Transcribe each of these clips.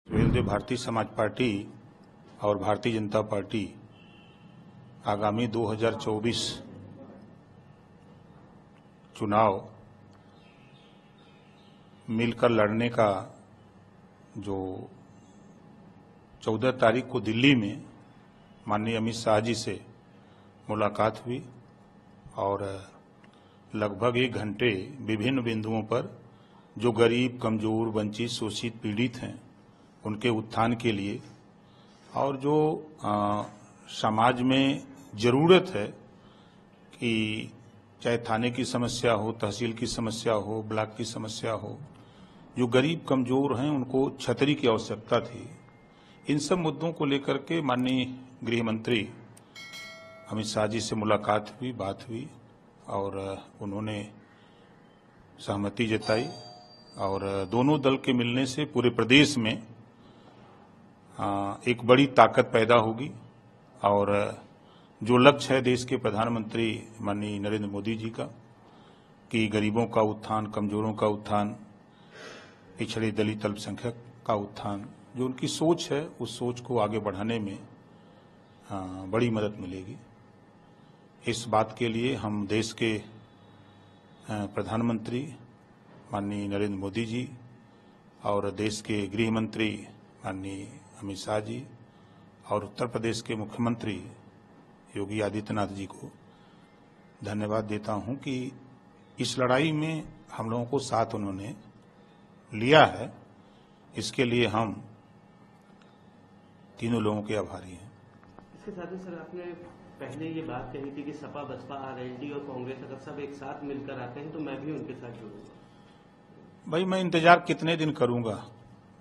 Bharatiya Samaj party और Bharatiya Janata party आगामी 2024 चुनाव मिलकर लड़ने का जो 14 तारीख को दिल्ली में माननीय अमित शाह जी से मुलाकात हुई और लगभग 1 घंटे विभिन्न बिंदुओं पर जो गरीब, कमजोर, वंचित, शोषित, पीड़ित हैं उनके उत्थान के लिए और जो समाज में जरूरत है कि चाहे थाने की समस्या हो, तहसील की समस्या हो, ब्लॉक की समस्या हो, जो गरीब कमजोर हैं उनको छतरी की आवश्यकता थी। इन सब मुद्दों को लेकर के माननीय गृह मंत्री अमित शाह जी से मुलाकात हुई, बात हुई और उन्होंने सहमति जताई और दोनों दल के मिलने से पूरे प्रदेश में एक बड़ी ताकत पैदा होगी और जो लक्ष्य है देश के प्रधानमंत्री माननीय नरेंद्र मोदी जी का कि गरीबों का उत्थान, कमजोरों का उत्थान, पिछड़े दलित अल्पसंख्यक का उत्थान, जो उनकी सोच है उस सोच को आगे बढ़ाने में बड़ी मदद मिलेगी। इस बात के लिए हम देश के प्रधानमंत्री माननीय नरेंद्र मोदी जी और देश के गृह मंत्री माननीय अमित शाह जी और उत्तर प्रदेश के मुख्यमंत्री योगी आदित्यनाथ जी को धन्यवाद देता हूं कि इस लड़ाई में हम लोगों को साथ उन्होंने लिया है। इसके लिए हम तीनों लोगों के आभारी हैं। इसके साथ ही सर, आपने पहले ये बात कही थी कि सपा, बसपा, आरएलडी और कांग्रेस अगर सब एक साथ मिलकर आते हैं तो मैं भी उनके साथ जुड़ूंगा। भाई, मैं इंतजार कितने दिन करूंगा।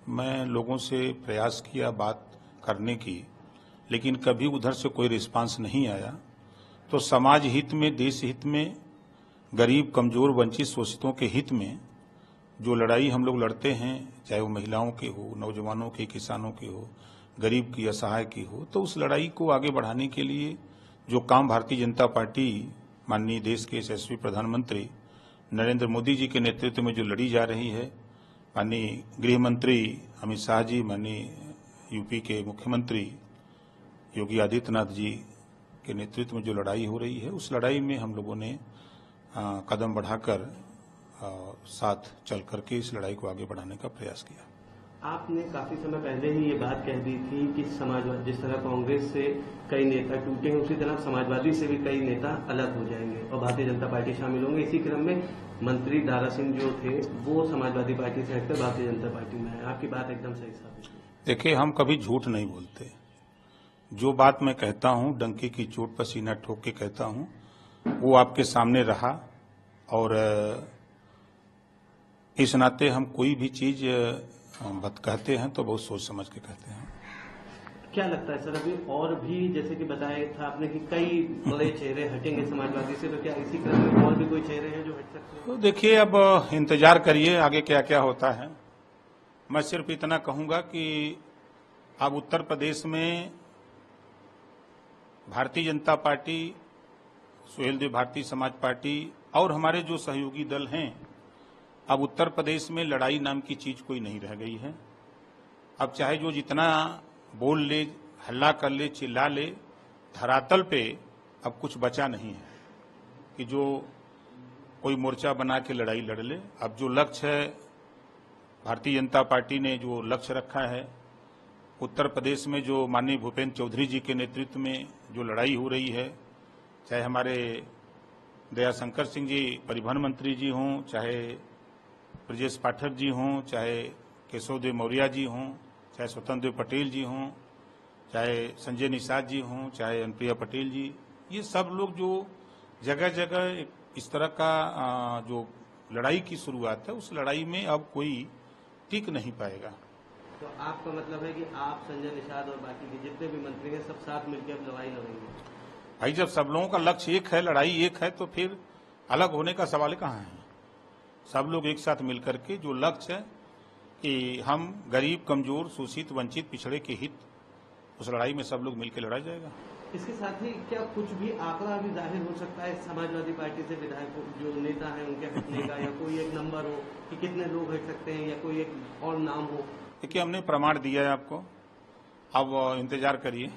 मैं लोगों से प्रयास किया बात करने की, लेकिन कभी उधर से कोई रिस्पांस नहीं आया। तो समाज हित में, देश हित में, गरीब, कमजोर, वंचित, शोषितों के हित में जो लड़ाई हम लोग लड़ते हैं, चाहे वो महिलाओं की हो, नौजवानों की, किसानों की हो, गरीब की, असहाय की हो, तो उस लड़ाई को आगे बढ़ाने के लिए जो काम भारतीय जनता पार्टी माननीय देश के यशस्वी प्रधानमंत्री नरेंद्र मोदी जी के नेतृत्व में जो लड़ी जा रही है, माननीय गृह मंत्री अमित शाह जी, माननीय यूपी के मुख्यमंत्री योगी आदित्यनाथ जी के नेतृत्व में जो लड़ाई हो रही है, उस लड़ाई में हम लोगों ने कदम बढ़ाकर साथ चल करके इस लड़ाई को आगे बढ़ाने का प्रयास किया। आपने काफी समय पहले ही ये बात कह दी थी कि समाजवादी, जिस तरह कांग्रेस से कई नेता टूटे हैं उसी तरह समाजवादी से भी कई नेता अलग हो जाएंगे और भारतीय जनता पार्टी शामिल होंगे। इसी क्रम में मंत्री दारा सिंह जो थे वो समाजवादी पार्टी से हटकर भारतीय जनता पार्टी में है। आपकी बात एकदम सही साबित हुई। देखिए, हम कभी झूठ नहीं बोलते। जो बात मैं कहता हूं, डंकी की चोट पर सीना ठोक के कहता हूं, वो आपके सामने रहा और इस नाते हम कोई भी चीज कहते हैं तो बहुत सोच समझ के कहते हैं। क्या लगता है सर, अभी और भी जैसे कि बताया था आपने कि कई बड़े चेहरे हटेंगे समाजवादी से, तो क्या इसी क्रम में और भी कोई चेहरे हैं जो हट सकते हैं? तो देखिए, अब इंतजार करिए आगे क्या क्या होता है। मैं सिर्फ इतना कहूंगा कि अब उत्तर प्रदेश में भारतीय जनता पार्टी, सुहेलदेव भारतीय समाज पार्टी और हमारे जो सहयोगी दल हैं, अब उत्तर प्रदेश में लड़ाई नाम की चीज कोई नहीं रह गई है। अब चाहे जो जितना बोल ले, हल्ला कर ले, चिल्ला ले, धरातल पे अब कुछ बचा नहीं है कि जो कोई मोर्चा बना के लड़ाई लड़ ले। अब जो लक्ष्य है, भारतीय जनता पार्टी ने जो लक्ष्य रखा है, उत्तर प्रदेश में जो माननीय भूपेंद्र चौधरी जी के नेतृत्व में जो लड़ाई हो रही है, चाहे हमारे दयाशंकर सिंह जी परिवहन मंत्री जी हों, चाहे ब्रजेश पाठक जी हों, चाहे केशव देव मौर्य जी हों, चाहे स्वतंत्र देव पटेल जी हों, चाहे संजय निषाद जी हों, चाहे अनुप्रिया पटेल जी, ये सब लोग जो जगह जगह इस तरह का जो लड़ाई की शुरुआत है, उस लड़ाई में अब कोई टिक नहीं पाएगा। तो आपका मतलब है कि आप, संजय निषाद और बाकी के जितने भी मंत्री हैं सब साथ मिलकर अब लड़ाई लड़ेंगे? भाई, जब सब लोगों का लक्ष्य एक है, लड़ाई एक है, तो फिर अलग होने का सवाल कहाँ है। सब लोग एक साथ मिलकर के जो लक्ष्य है कि हम गरीब, कमजोर, शोषित, वंचित, पिछड़े के हित, उस लड़ाई में सब लोग मिलकर लड़ा जाएगा। इसके साथ ही क्या कुछ भी आंकड़ा भी जाहिर हो सकता है समाजवादी पार्टी से विधायक जो नेता है उनके हटने का, या कोई एक नंबर हो कि कितने लोग हट सकते हैं, या कोई एक और नाम हो? देखिए, हमने प्रमाण दिया है आपको, अब इंतजार करिए।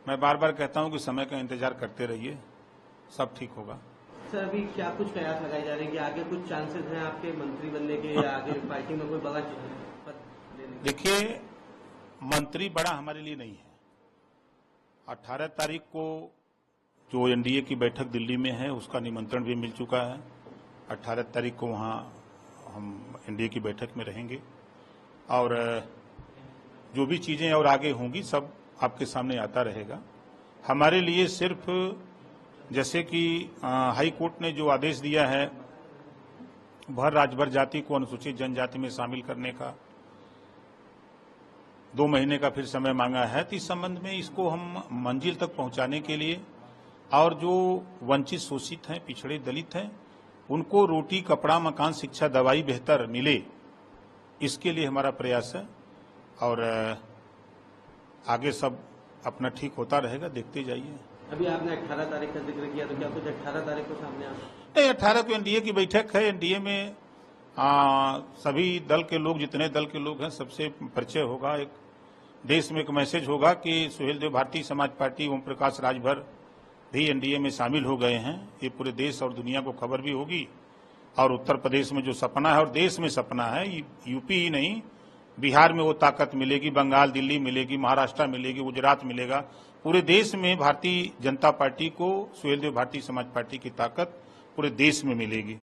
मैं बार बार कहता हूं कि समय का इंतजार करते रहिए, सब ठीक होगा। सर, अभी क्या कुछ कयास लगाए जा रहे हैं कि आगे कुछ चांसेस हैं आपके मंत्री बनने के या आगे पार्टी में कोई बड़ा पद लेने के? देखिए, मंत्री बड़ा हमारे लिए नहीं है। 18 तारीख को जो एनडीए की बैठक दिल्ली में है उसका निमंत्रण भी मिल चुका है। 18 तारीख को वहां हम एनडीए की बैठक में रहेंगे और जो भी चीजें और आगे होंगी सब आपके सामने आता रहेगा। हमारे लिए सिर्फ जैसे कि हाई कोर्ट ने जो आदेश दिया है भर राजभर जाति को अनुसूचित जनजाति में शामिल करने का, 2 महीने का फिर समय मांगा है, तो इस संबंध में इसको हम मंजिल तक पहुंचाने के लिए और जो वंचित शोषित हैं, पिछड़े दलित हैं, उनको रोटी कपड़ा मकान शिक्षा दवाई बेहतर मिले, इसके लिए हमारा प्रयास है। और आगे सब अपना ठीक होता रहेगा, देखते जाइए। अभी आपने 18 तारीख का जिक्र किया, तो क्या कुछ 18 तारीख को सामने आ? नहीं, 18 को एनडीए की बैठक है। एनडीए में सभी दल के लोग, जितने दल के लोग हैं, सबसे परिचय होगा। एक देश में एक मैसेज होगा कि सुहेल देव भारतीय समाज पार्टी, ओम प्रकाश राजभर भी एनडीए में शामिल हो गए हैं। ये पूरे देश और दुनिया को खबर भी होगी। और उत्तर प्रदेश में जो सपना है और देश में सपना है, यूपी ही नहीं, बिहार में वो ताकत मिलेगी, बंगाल, दिल्ली मिलेगी, महाराष्ट्र मिलेगी, गुजरात मिलेगा। पूरे देश में भारतीय जनता पार्टी को, सुहेल देव भारतीय समाज पार्टी की ताकत पूरे देश में मिलेगी।